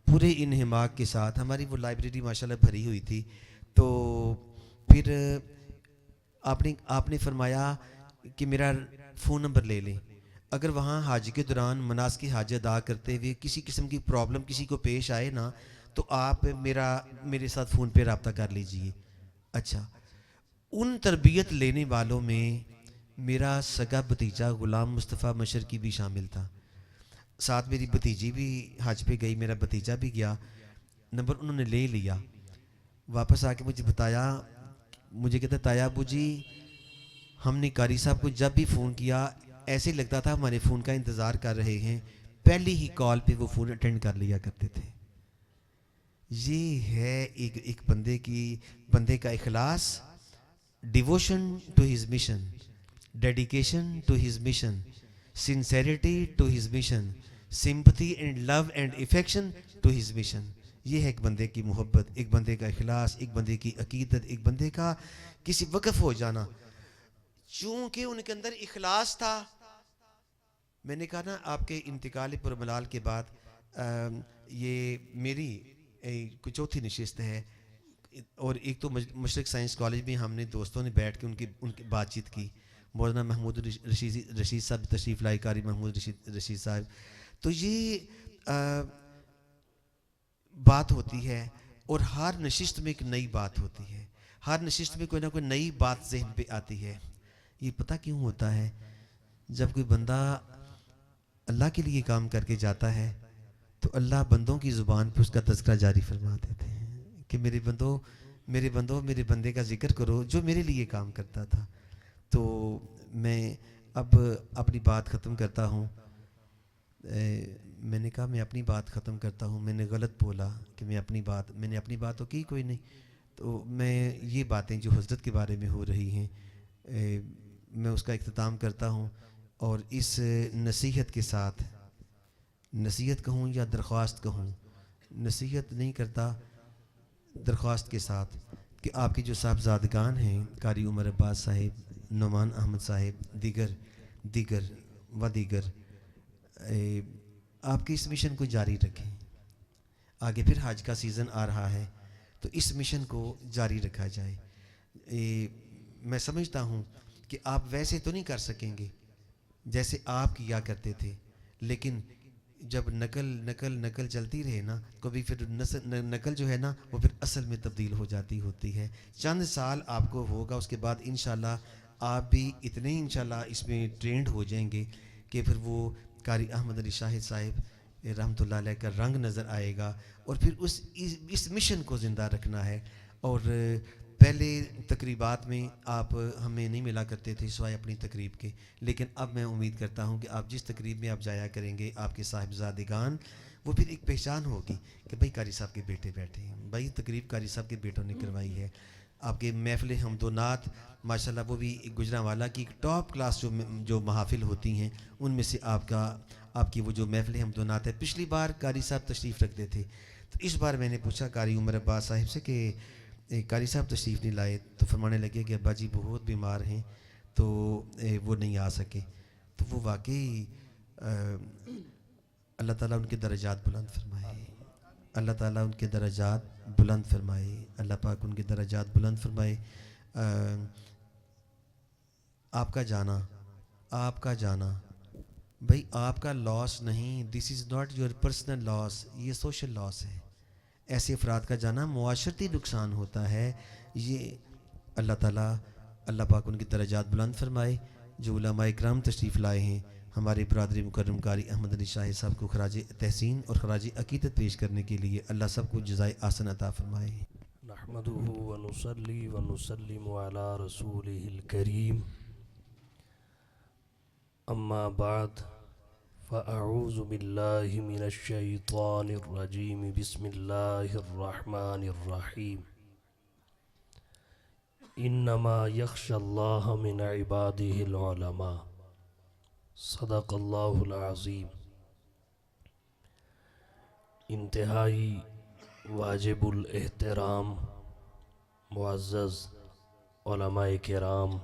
پورے انہماک کے ساتھ. ہماری وہ لائبریری ماشاءاللہ بھری ہوئی تھی. تو پھر آپ نے فرمایا کہ میرا فون نمبر لے لیں، اگر وہاں حاج کے دوران مناسک حاج ادا کرتے ہوئے کسی قسم کی پرابلم کسی کو پیش آئے نا تو آپ میرے ساتھ فون پہ رابطہ کر لیجئے. اچھا، ان تربیت لینے والوں میں میرا سگا بھتیجا غلام مصطفیٰ مشرقی بھی شامل تھا. ساتھ میری بھتیجی بھی حج پہ گئی، میرا بھتیجا بھی گیا. نمبر انہوں نے لے لیا، واپس آ کے مجھے بتایا، مجھے کہتا تایا ابو جی ہم نے قاری صاحب کو جب بھی فون کیا ایسے لگتا تھا ہمارے فون کا انتظار کر رہے ہیں، پہلی ہی کال پہ وہ فون اٹینڈ کر لیا کرتے تھے. یہ ہے ایک بندے کا اخلاص، devotion to his mission, dedication to his mission, sincerity to his mission, sympathy and love and affection to his mission. یہ ہے ایک بندے کی محبت، ایک بندے کا اخلاص، ایک بندے کی عقیدت، ایک بندے کا کسی وقف ہو جانا. چونکہ ان کے اندر اخلاص تھا. میں نے کہا نا آپ کے انتقال پرملال کے بعد یہ میری کوئی چوتھی نشست ہے، اور ایک تو مشرق سائنس کالج میں ہم نے دوستوں نے بیٹھ کے ان کی بات چیت کی. مولانا محمود رشید صاحب تشریف لائے، قاری محمود رشید صاحب. تو یہ بات ہوتی ہے، اور ہر نشست میں ایک نئی بات ہوتی ہے، ہر نشست میں کوئی نہ کوئی نئی بات ذہن پہ آتی ہے. یہ پتہ کیوں ہوتا ہے؟ جب کوئی بندہ اللہ کے لیے کام کر کے جاتا ہے تو اللہ بندوں کی زبان پہ اس کا تذکرہ جاری فرما دیتے ہیں کہ میرے بندوں میرے بندے کا ذکر کرو جو میرے لیے کام کرتا تھا. تو میں اب اپنی بات ختم کرتا ہوں. میں نے کہا میں اپنی بات ختم کرتا ہوں، میں نے غلط بولا کہ میں نے اپنی بات تو کی کوئی نہیں. تو میں یہ باتیں جو حضرت کے بارے میں ہو رہی ہیں میں اس کا اختتام کرتا ہوں، اور اس نصیحت کے ساتھ، نصیحت کہوں یا درخواست کہوں، نصیحت نہیں کرتا، درخواست کے ساتھ کہ آپ کے جو صاحبزادگان ہیں قاری عمر عباس صاحب، نعمان احمد صاحب، دیگر آپ کے اس مشن کو جاری رکھیں. آگے پھر حج کا سیزن آ رہا ہے تو اس مشن کو جاری رکھا جائے. میں سمجھتا ہوں کہ آپ ویسے تو نہیں کر سکیں گے جیسے آپ کیا کرتے تھے، لیکن جب نقل چلتی رہے نا، کبھی پھر نقل جو ہے نا وہ پھر اصل میں تبدیل ہو جاتی ہوتی ہے. چند سال آپ کو ہوگا، اس کے بعد انشاءاللہ آپ بھی اتنے انشاءاللہ اس میں ٹرینڈ ہو جائیں گے کہ پھر وہ قاری احمد علی شاہد صاحب رحمۃ اللہ علیہ کا رنگ نظر آئے گا. اور پھر اس مشن کو زندہ رکھنا ہے. اور پہلے تقریبات میں آپ ہمیں نہیں ملا کرتے تھے سوائے اپنی تقریب کے، لیکن اب میں امید کرتا ہوں کہ آپ جس تقریب میں آپ جایا کریں گے، آپ کے صاحبزادگان، وہ پھر ایک پہچان ہوگی کہ بھائی قاری صاحب کے بیٹے بیٹھے ہیں، بھائی تقریب قاری صاحب کے بیٹوں نے کروائی ہے. آپ کے محفل حمد و نعت ماشاءاللہ وہ بھی گجرانوالہ کی ٹاپ کلاس جو محافل ہوتی ہیں ان میں سے آپ کی وہ جو محفل حمد و نعت ہے. پچھلی بار قاری صاحب تشریف رکھتے تھے، تو اس بار میں نے پوچھا قاری عمر عباس صاحب سے کہ قاری صاحب تشریف نہیں لائے، تو فرمانے لگے کہ ابا جی بہت بیمار ہیں تو وہ نہیں آ سکے. تو وہ واقعی اللہ تعالیٰ ان کے درجات بلند فرمائے، اللہ تعالیٰ ان کے درجات بلند فرمائے، اللہ پاک ان کے درجات بلند فرمائے. آپ کا جانا بھائی آپ کا لاس نہیں، دس از ناٹ یور پرسنل لاس، یہ سوشل لاس ہے. ایسے افراد کا جانا معاشرتی نقصان ہوتا ہے. یہ اللہ تعالیٰ اللہ پاک ان کی درجات بلند فرمائے. جو علماء اکرام تشریف لائے ہیں ہمارے برادری مکرم قاری احمد علی شاہد صاحب کو خراج تحسین اور خراج عقیدت پیش کرنے کے لیے اللہ سب کو جزائے احسن عطا فرمائے. نحمده ونصلي ونسلم على رسوله الكريم اما بعد فاعوذ بالله من الشيطان الرجيم بسم الله الرحمن الرحيم انما يخشى الله من عباده العلماء صدق الله العظيم. انتہائی واجب الاحترام معزز علماء کرام،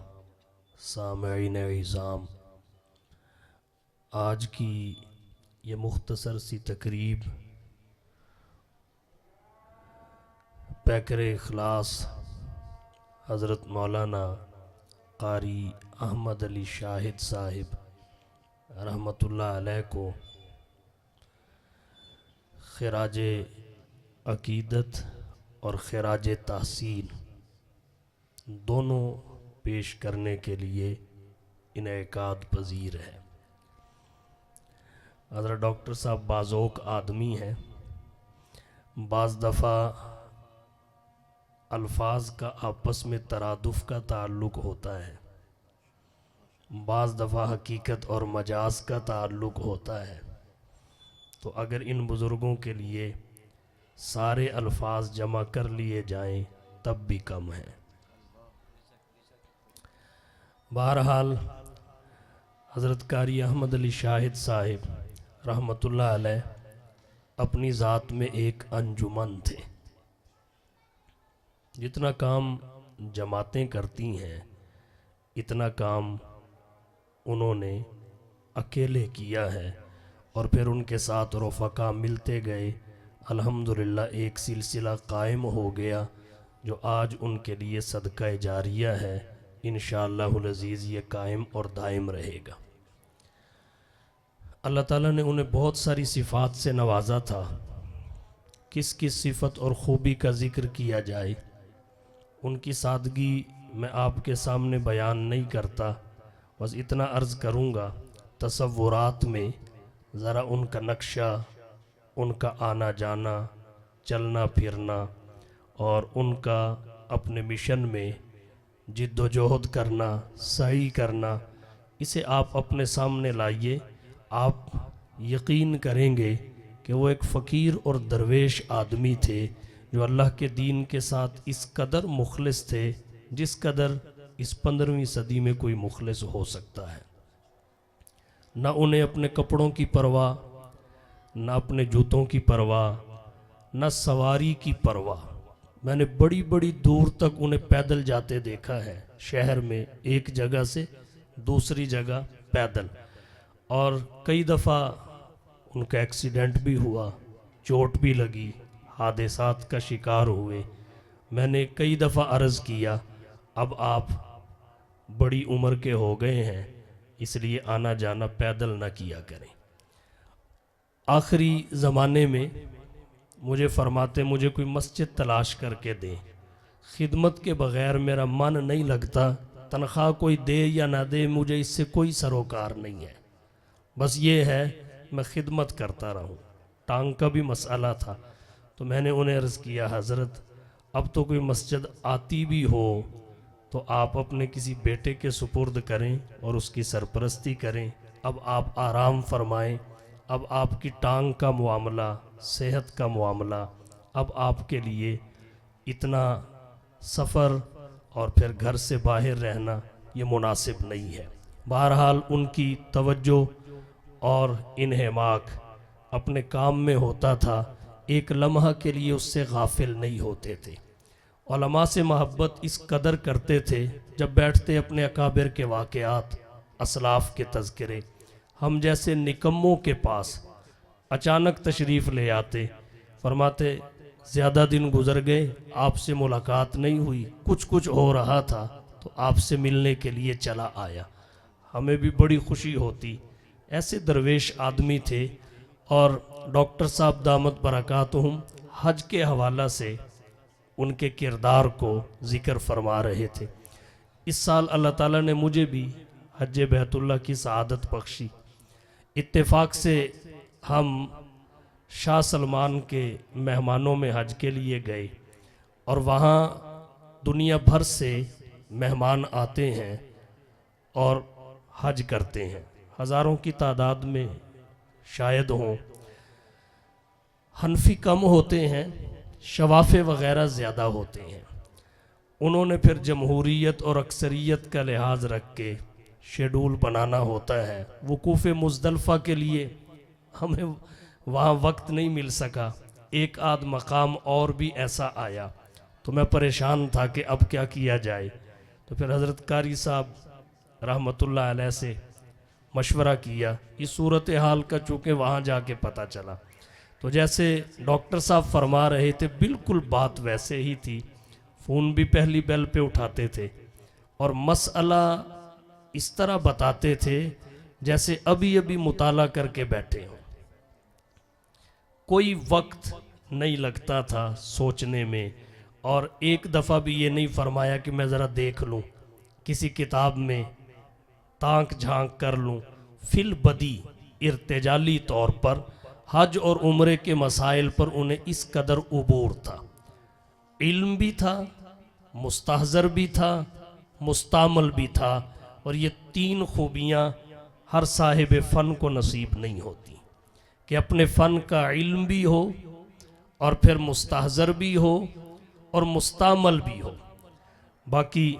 سامعین عظام، آج کی یہ مختصر سی تقریب پیکر اخلاص حضرت مولانا قاری احمد علی شاہد صاحب رحمۃ اللہ علیہ کو خراج عقیدت اور خراج تحسین دونوں پیش کرنے کے لیے انعقاد پذیر ہے. حضرت ڈاکٹر صاحب بازوق آدمی ہیں، بعض دفعہ الفاظ کا آپس میں ترادف کا تعلق ہوتا ہے، بعض دفعہ حقیقت اور مجاز کا تعلق ہوتا ہے. تو اگر ان بزرگوں کے لیے سارے الفاظ جمع کر لیے جائیں تب بھی کم ہے. بہرحال حضرت قاری احمد علی شاہد صاحب رحمۃ اللہ علیہ اپنی ذات میں ایک انجمن تھے. جتنا کام جماعتیں کرتی ہیں اتنا کام انہوں نے اکیلے کیا ہے، اور پھر ان کے ساتھ رفقا ملتے گئے. الحمدللہ ایک سلسلہ قائم ہو گیا جو آج ان کے لیے صدقہ جاریہ ہے. انشاءاللہ العزیز یہ قائم اور دائم رہے گا. اللہ تعالیٰ نے انہیں بہت ساری صفات سے نوازا تھا. کس کس صفت اور خوبی کا ذکر کیا جائے، ان کی سادگی میں آپ کے سامنے بیان نہیں کرتا. بس اتنا عرض کروں گا، تصورات میں ذرا ان کا نقشہ، ان کا آنا جانا، چلنا پھرنا، اور ان کا اپنے مشن میں جد و جہد کرنا، سعی کرنا، اسے آپ اپنے سامنے لائیے. آپ یقین کریں گے کہ وہ ایک فقیر اور درویش آدمی تھے جو اللہ کے دین کے ساتھ اس قدر مخلص تھے جس قدر اس 15ویں صدی میں کوئی مخلص ہو سکتا ہے. نہ انہیں اپنے کپڑوں کی پرواہ، نہ اپنے جوتوں کی پرواہ، نہ سواری کی پرواہ. میں نے بڑی بڑی دور تک انہیں پیدل جاتے دیکھا ہے، شہر میں ایک جگہ سے دوسری جگہ پیدل. اور کئی دفعہ ان کا ایکسیڈنٹ بھی ہوا، چوٹ بھی لگی، حادثات کا شکار ہوئے. میں نے کئی دفعہ عرض کیا اب آپ بڑی عمر کے ہو گئے ہیں، اس لیے آنا جانا پیدل نہ کیا کریں۔ آخری زمانے میں مجھے فرماتے مجھے کوئی مسجد تلاش کر کے دیں، خدمت کے بغیر میرا من نہیں لگتا، تنخواہ کوئی دے یا نہ دے مجھے اس سے کوئی سروکار نہیں ہے، بس یہ ہے میں خدمت کرتا رہوں۔ ٹانگ کا بھی مسئلہ تھا، تو میں نے انہیں عرض کیا حضرت اب تو کوئی مسجد آتی بھی ہو تو آپ اپنے کسی بیٹے کے سپرد کریں اور اس کی سرپرستی کریں، اب آپ آرام فرمائیں، اب آپ کی ٹانگ کا معاملہ، صحت کا معاملہ، اب آپ کے لیے اتنا سفر اور پھر گھر سے باہر رہنا یہ مناسب نہیں ہے۔ بہرحال ان کی توجہ اور انہماک اپنے کام میں ہوتا تھا، ایک لمحہ کے لیے اس سے غافل نہیں ہوتے تھے۔ علماء سے محبت اس قدر کرتے تھے، جب بیٹھتے اپنے اکابر کے واقعات، اسلاف کے تذکرے، ہم جیسے نکموں کے پاس اچانک تشریف لے آتے، فرماتے زیادہ دن گزر گئے آپ سے ملاقات نہیں ہوئی، کچھ ہو رہا تھا تو آپ سے ملنے کے لیے چلا آیا، ہمیں بھی بڑی خوشی ہوتی۔ ایسے درویش آدمی تھے۔ اور ڈاکٹر صاحب دامت برکاتہم حج کے حوالہ سے ان کے کردار کو ذکر فرما رہے تھے۔ اس سال اللہ تعالیٰ نے مجھے بھی حج بیت اللہ کی سعادت بخشی۔ اتفاق سے ہم شاہ سلمان کے مہمانوں میں حج کے لیے گئے، اور وہاں دنیا بھر سے مہمان آتے ہیں اور حج کرتے ہیں، ہزاروں کی تعداد میں شاید ہوں۔ حنفی کم ہوتے ہیں، شوافے وغیرہ زیادہ ہوتے ہیں۔ انہوں نے پھر جمہوریت اور اکثریت کا لحاظ رکھ کے شیڈول بنانا ہوتا ہے۔ وقوف مزدلفہ کے لیے ہمیں وہاں وقت نہیں مل سکا، ایک آدھ مقام اور بھی ایسا آیا تو میں پریشان تھا کہ اب کیا کیا جائے، تو پھر حضرت قاری صاحب رحمۃ اللہ علیہ سے مشورہ کیا۔ اس صورتحال کا چونکہ وہاں جا کے پتہ چلا، تو جیسے ڈاکٹر صاحب فرما رہے تھے بالکل بات ویسے ہی تھی، فون بھی پہلی بیل پہ اٹھاتے تھے اور مسئلہ اس طرح بتاتے تھے جیسے ابھی مطالعہ کر کے بیٹھے ہوں۔ کوئی وقت نہیں لگتا تھا سوچنے میں، اور ایک دفعہ بھی یہ نہیں فرمایا کہ میں ذرا دیکھ لوں کسی کتاب میں، تانک جھانک کر لوں۔ فی البدی ارتجالی طور پر حج اور عمرے کے مسائل پر انہیں اس قدر عبور تھا، علم بھی تھا، مستحضر بھی تھا، مستعمل بھی تھا، اور یہ تین خوبیاں ہر صاحب فن کو نصیب نہیں ہوتی کہ اپنے فن کا علم بھی ہو اور پھر مستحضر بھی ہو اور مستعمل بھی ہو۔ باقی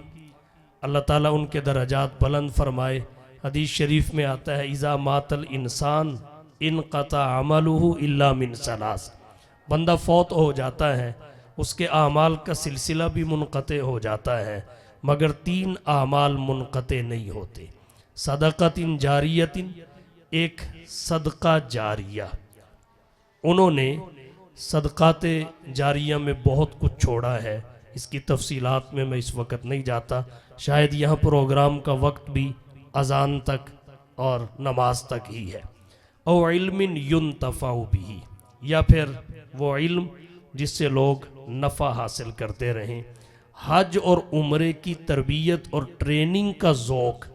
اللہ تعالیٰ ان کے درجات بلند فرمائے۔ حدیث شریف میں آتا ہے اذا مات الانسان انقطع عملہ الا من ثلاث، بندہ فوت ہو جاتا ہے اس کے اعمال کا سلسلہ بھی منقطع ہو جاتا ہے، مگر تین اعمال منقطع نہیں ہوتے۔ صدقۃ جاریۃ، ایک صدقہ جاریہ، انہوں نے صدقات جاریہ میں بہت کچھ چھوڑا ہے، اس کی تفصیلات میں میں اس وقت نہیں جاتا، شاید یہاں پروگرام کا وقت بھی اذان تک اور نماز تک ہی ہے۔ او علم ینتفع بہ، یا پھر وہ علم جس سے لوگ نفع حاصل کرتے رہیں۔ حج اور عمرے کی تربیت اور ٹریننگ کا ذوق،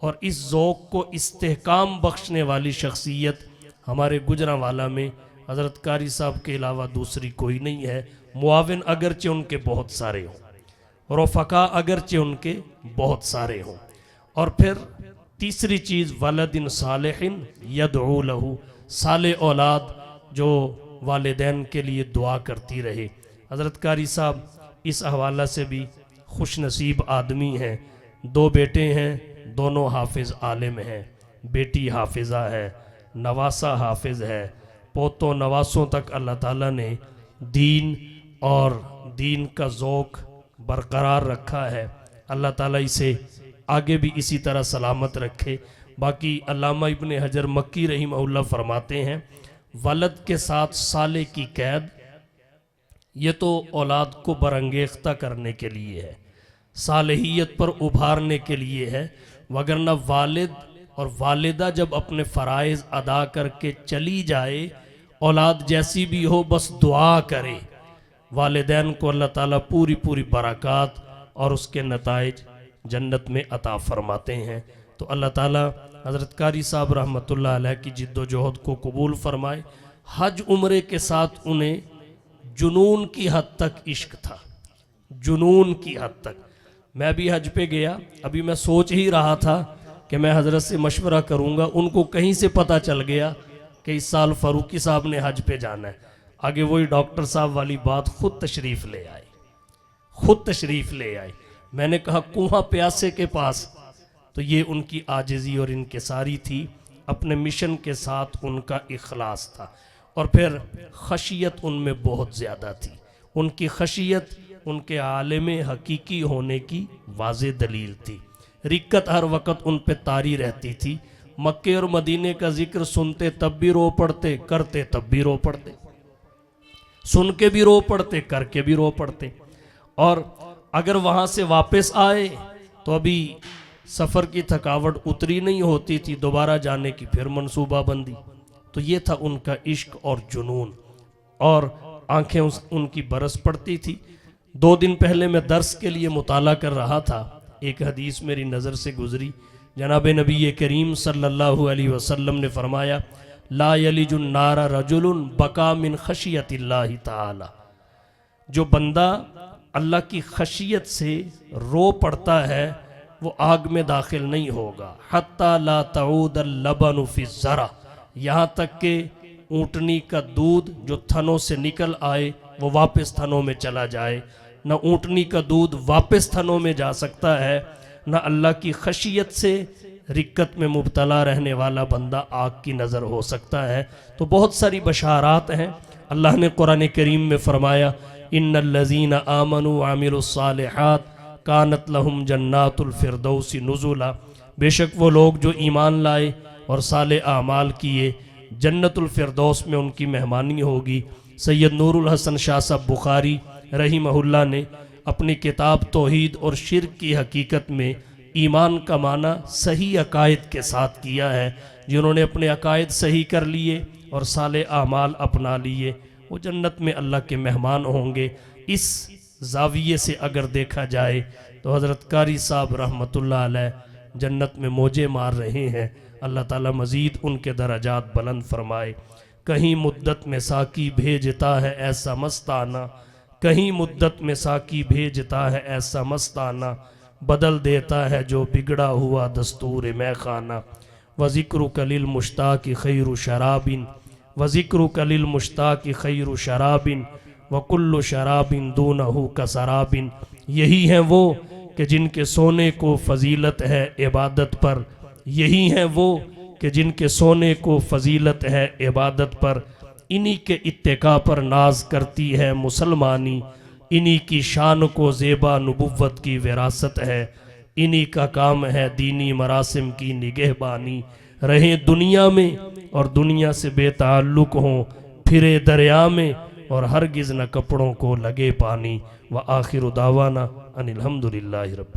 اور اس ذوق کو استحکام بخشنے والی شخصیت ہمارے گجرانوالہ میں حضرت قاری صاحب کے علاوہ دوسری کوئی نہیں ہے۔ معاون اگرچہ ان کے بہت سارے ہوں، رفقا اگرچہ ان کے بہت سارے ہوں، اور پھر تیسری چیز ولد صالح یدعو لہ، صالح اولاد جو والدین کے لیے دعا کرتی رہے۔ حضرت قاری صاحب اس حوالہ سے بھی خوش نصیب آدمی ہیں، دو بیٹے ہیں، دونوں حافظ عالم ہیں، بیٹی حافظہ ہے، نواسہ حافظ ہے، پوتوں نواسوں تک اللہ تعالیٰ نے دین اور دین کا ذوق برقرار رکھا ہے۔ اللہ تعالیٰ اسے آگے بھی اسی طرح سلامت رکھے۔ باقی علامہ ابن حجر مکی رحمہ اللہ فرماتے ہیں ولد کے ساتھ صالح کی قید یہ تو اولاد کو برانگیختہ کرنے کے لیے ہے، صالحیت پر ابھارنے کے لیے ہے، وگرنہ والد اور والدہ جب اپنے فرائض ادا کر کے چلی جائے، اولاد جیسی بھی ہو بس دعا کرے، والدین کو اللہ تعالیٰ پوری پوری برکات اور اس کے نتائج جنت میں عطا فرماتے ہیں۔ تو اللہ تعالیٰ حضرت قاری صاحب رحمۃ اللہ علیہ کی جد و جہد کو قبول فرمائے۔ حج عمرے کے ساتھ انہیں جنون کی حد تک عشق تھا، جنون کی حد تک۔ میں بھی حج پہ گیا، ابھی میں سوچ ہی رہا تھا کہ میں حضرت سے مشورہ کروں گا، ان کو کہیں سے پتہ چل گیا کہ اس سال فاروقی صاحب نے حج پہ جانا ہے۔ آگے وہی ڈاکٹر صاحب والی بات، خود تشریف لے آئے، خود تشریف لے آئے۔ میں نے کہا کنواں پیاسے کے پاس، تو یہ ان کی عاجزی اور انکساری تھی، اپنے مشن کے ساتھ ان کا اخلاص تھا، اور پھر خشیت ان میں بہت زیادہ تھی۔ ان کی خشیت ان کے عالم حقیقی ہونے کی واضح دلیل تھی۔ رکت ہر وقت ان پہ طاری رہتی تھی، مکے اور مدینے کا ذکر سنتے تب بھی رو پڑتے، کرتے تب بھی رو پڑتے، سن کے بھی رو پڑتے، کر کے بھی رو پڑتے۔ اور اگر وہاں سے واپس آئے تو ابھی سفر کی تھکاوٹ اتری نہیں ہوتی تھی، دوبارہ جانے کی پھر منصوبہ بندی۔ تو یہ تھا ان کا عشق اور جنون، اور آنکھیں ان کی برس پڑتی تھی۔ 2 دن پہلے میں درس کے لیے مطالعہ کر رہا تھا، ایک حدیث میری نظر سے گزری۔ جناب نبی کریم صلی اللہ علیہ وسلم نے فرمایا، لا یلج النار رجل بکا من خشیت اللہ تعالی، جو بندہ اللہ کی خشیت سے رو پڑتا ہے وہ آگ میں داخل نہیں ہوگا۔ حتی لا تعود اللبن فی الزرع، یہاں تک کہ اونٹنی کا دودھ جو تھنوں سے نکل آئے وہ واپس تھنوں میں چلا جائے۔ نہ اونٹنی کا دودھ واپس تھنوں میں جا سکتا ہے، نہ اللہ کی خشیت سے رکت میں مبتلا رہنے والا بندہ آگ کی نظر ہو سکتا ہے۔ تو بہت ساری بشارات ہیں۔ اللہ نے قرآن کریم میں فرمایا، ان الذین آمنوا وعملوا الصالحات کانت لہم جنات الفردوس نزلا، بے شک وہ لوگ جو ایمان لائے اور صالح اعمال کیے، جنت الفردوس میں ان کی مہمانی ہوگی۔ سید نور الحسن شاہ صاحب بخاری رحمہ اللہ نے اپنی کتاب توحید اور شرک کی حقیقت میں ایمان کا معنی صحیح عقائد کے ساتھ کیا ہے۔ جنہوں نے اپنے عقائد صحیح کر لیے اور صالح اعمال اپنا لیے، وہ جنت میں اللہ کے مہمان ہوں گے۔ اس زاویے سے اگر دیکھا جائے تو حضرت قاری صاحب رحمۃ اللہ علیہ جنت میں موجے مار رہے ہیں۔ اللہ تعالیٰ مزید ان کے درجات بلند فرمائے۔ کہیں مدت میں ساقی بھیجتا ہے ایسا مستانہ، کہیں مدت میں ساقی بھیجتا ہے ایسا مستانہ، بدل دیتا ہے جو بگڑا ہوا دستور میں خانہ۔ وذکرک للمشتاق خیر شراب، وذکرک للمشتاق خیر شراب، وکل شراب دونہ کسراب۔ یہی ہیں وہ کہ جن کے سونے کو فضیلت ہے عبادت پر، یہی ہیں وہ کہ جن کے سونے کو فضیلت ہے عبادت پر، انہی کے اتقاء پر ناز کرتی ہے مسلمانی، انہی کی شان کو زیبا نبوت کی وراثت ہے، انہی کا کام ہے دینی مراسم کی نگہبانی۔ رہیں دنیا میں اور دنیا سے بے تعلق ہوں، پھرے دریا میں اور ہرگز نہ کپڑوں کو لگے پانی۔ وآخر دعوانا ان الحمدللہ رب